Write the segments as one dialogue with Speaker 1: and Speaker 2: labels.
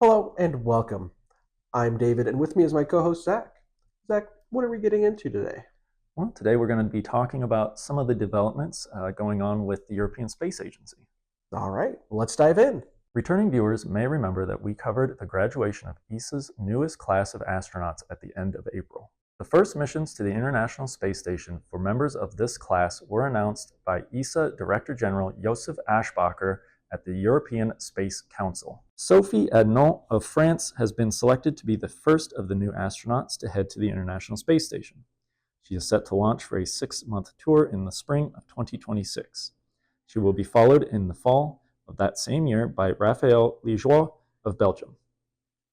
Speaker 1: Hello and welcome. I'm David, and with me is my co-host Zach. Zach, what are we getting into today?
Speaker 2: Well, today we're going to be talking about some of the developments going on with the European Space Agency.
Speaker 1: All right, let's dive in.
Speaker 2: Returning viewers may remember that we covered the graduation of ESA's newest class of astronauts at the end of April. The first missions to the International Space Station for members of this class were announced by ESA Director General Joseph Aschbacher at the European Space Council. Sophie Adnon of France has been selected to be the first of the new astronauts to head to the International Space Station. She is set to launch for a 6-month tour in the spring of 2026. She will be followed in the fall of that same year by Raphael Lijoie of Belgium.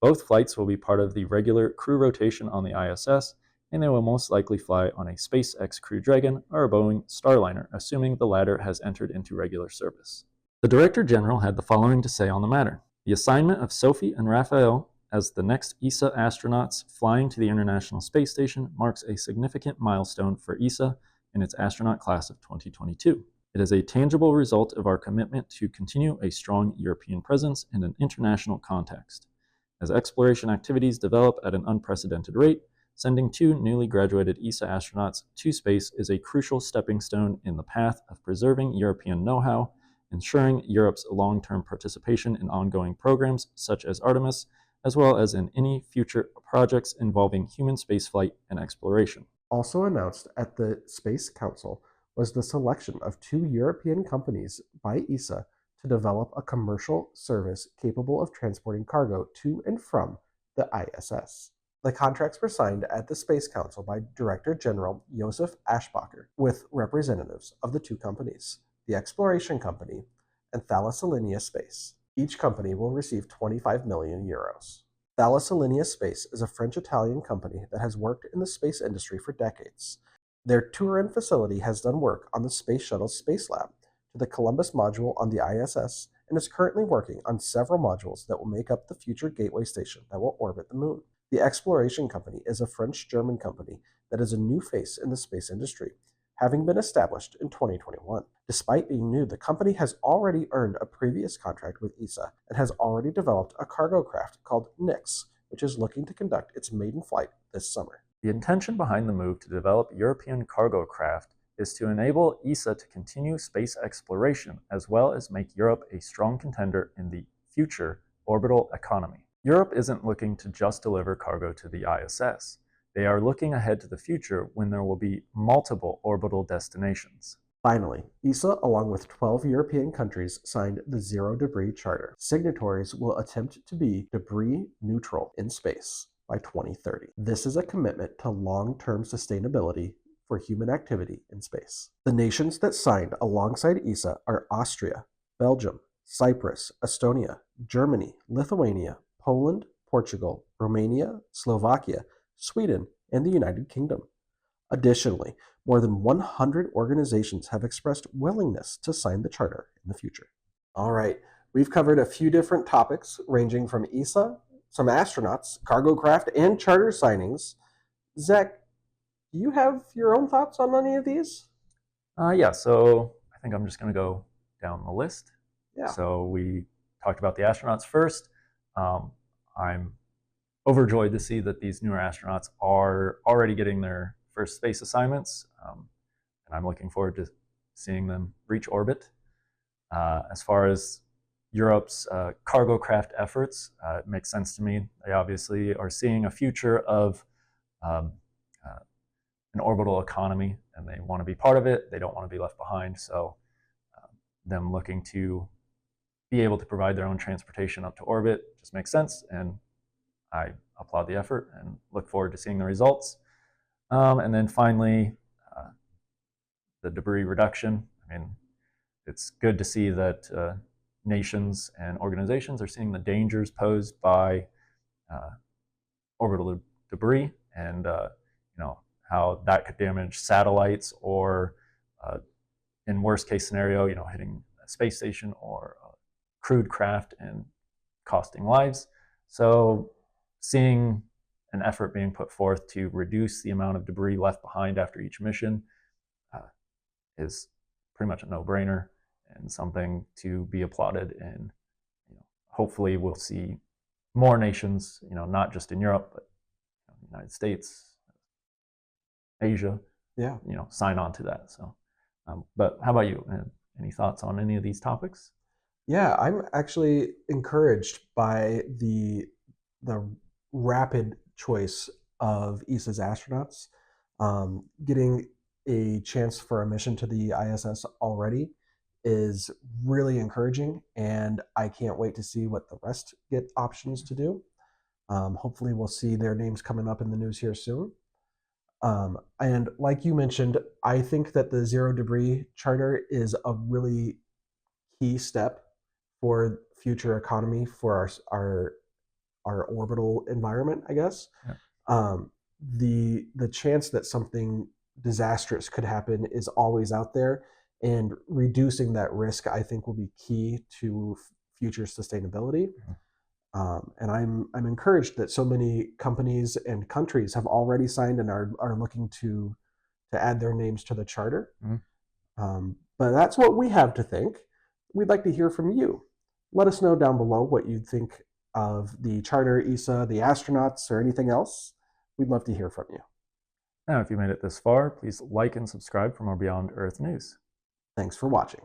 Speaker 2: Both flights will be part of the regular crew rotation on the ISS, and they will most likely fly on a SpaceX Crew Dragon or a Boeing Starliner, assuming the latter has entered into regular service. The Director General had the following to say on the matter. The assignment of Sophie and Raphael as the next ESA astronauts flying to the International Space Station marks a significant milestone for ESA in its astronaut class of 2022. It is a tangible result of our commitment to continue a strong European presence in an international context. As exploration activities develop at an unprecedented rate, sending 2 newly graduated ESA astronauts to space is a crucial stepping stone in the path of preserving European know-how, ensuring Europe's long-term participation in ongoing programs such as Artemis, as well as in any future projects involving human spaceflight and exploration.
Speaker 1: Also announced at the Space Council was the selection of 2 European companies by ESA to develop a commercial service capable of transporting cargo to and from the ISS. The contracts were signed at the Space Council by Director General Joseph Aschbacher with representatives of the 2 companies, the Exploration Company and Thales Space. Each company will receive 25 million euros. Thales Space is a French-Italian company that has worked in the space industry for decades. Their Turin facility has done work on the Space Shuttle Space Lab to the Columbus module on the ISS and is currently working on several modules that will make up the future Gateway station that will orbit the moon. The Exploration Company is a French-German company that is a new face in the space industry, having been established in 2021. Despite being new, the company has already earned a previous contract with ESA and has already developed a cargo craft called Nix, which is looking to conduct its maiden flight this summer.
Speaker 2: The intention behind the move to develop European cargo craft is to enable ESA to continue space exploration as well as make Europe a strong contender in the future orbital economy. Europe isn't looking to just deliver cargo to the ISS. They are looking ahead to the future when there will be multiple orbital destinations.
Speaker 1: Finally, ESA, along with 12 European countries, signed the Zero Debris Charter. Signatories will attempt to be debris neutral in space by 2030. This is a commitment to long-term sustainability for human activity in space. The nations that signed alongside ESA are Austria, Belgium, Cyprus, Estonia, Germany, Lithuania, Poland, Portugal, Romania, Slovakia, Sweden, and the United Kingdom. Additionally, more than 100 organizations have expressed willingness to sign the charter in the future. All right, we've covered a few different topics ranging from ESA, some astronauts, cargo craft, and charter signings. Zach, do you have your own thoughts on any of these?
Speaker 2: Yeah, so I think I'm just going to go down the list.
Speaker 1: Yeah.
Speaker 2: So we talked about the astronauts first. I'm overjoyed to see that these newer astronauts are already getting their first space assignments, and I'm looking forward to seeing them reach orbit. As far as Europe's cargo craft efforts, it makes sense to me. They obviously are seeing a future of an orbital economy, and they want to be part of it. They don't want to be left behind. So them looking to be able to provide their own transportation up to orbit just makes sense, and I applaud the effort and look forward to seeing the results. And then finally, the debris reduction. I mean, it's good to see that nations and organizations are seeing the dangers posed by orbital debris, and how that could damage satellites, or in worst case scenario, hitting a space station or a crewed craft and costing lives. So seeing an effort being put forth to reduce the amount of debris left behind after each mission is pretty much a no-brainer and something to be applauded. And hopefully we'll see more nations, not just in Europe, but the United States, Asia,
Speaker 1: Yeah.
Speaker 2: sign on to that. So, but how about you? Any thoughts on any of these topics?
Speaker 1: Yeah, I'm actually encouraged by the rapid choice of ESA's astronauts. Getting a chance for a mission to the ISS already is really encouraging, and I can't wait to see what the rest get options to do. Hopefully, we'll see their names coming up in the news here soon. And like you mentioned, I think that the zero debris charter is a really key step for future economy for our orbital environment, I guess.
Speaker 2: Yeah.
Speaker 1: The chance that something disastrous could happen is always out there, and reducing that risk, I think, will be key to future sustainability. And I'm encouraged that so many companies and countries have already signed and are looking to add their names to the charter.
Speaker 2: Mm-hmm.
Speaker 1: But that's what we have to think. We'd like to hear from you. Let us know down below what you think of the charter, ESA, the astronauts, or anything else. We'd love to hear from you.
Speaker 2: Now, if you made it this far, please like and subscribe for more Beyond Earth news.
Speaker 1: Thanks for watching.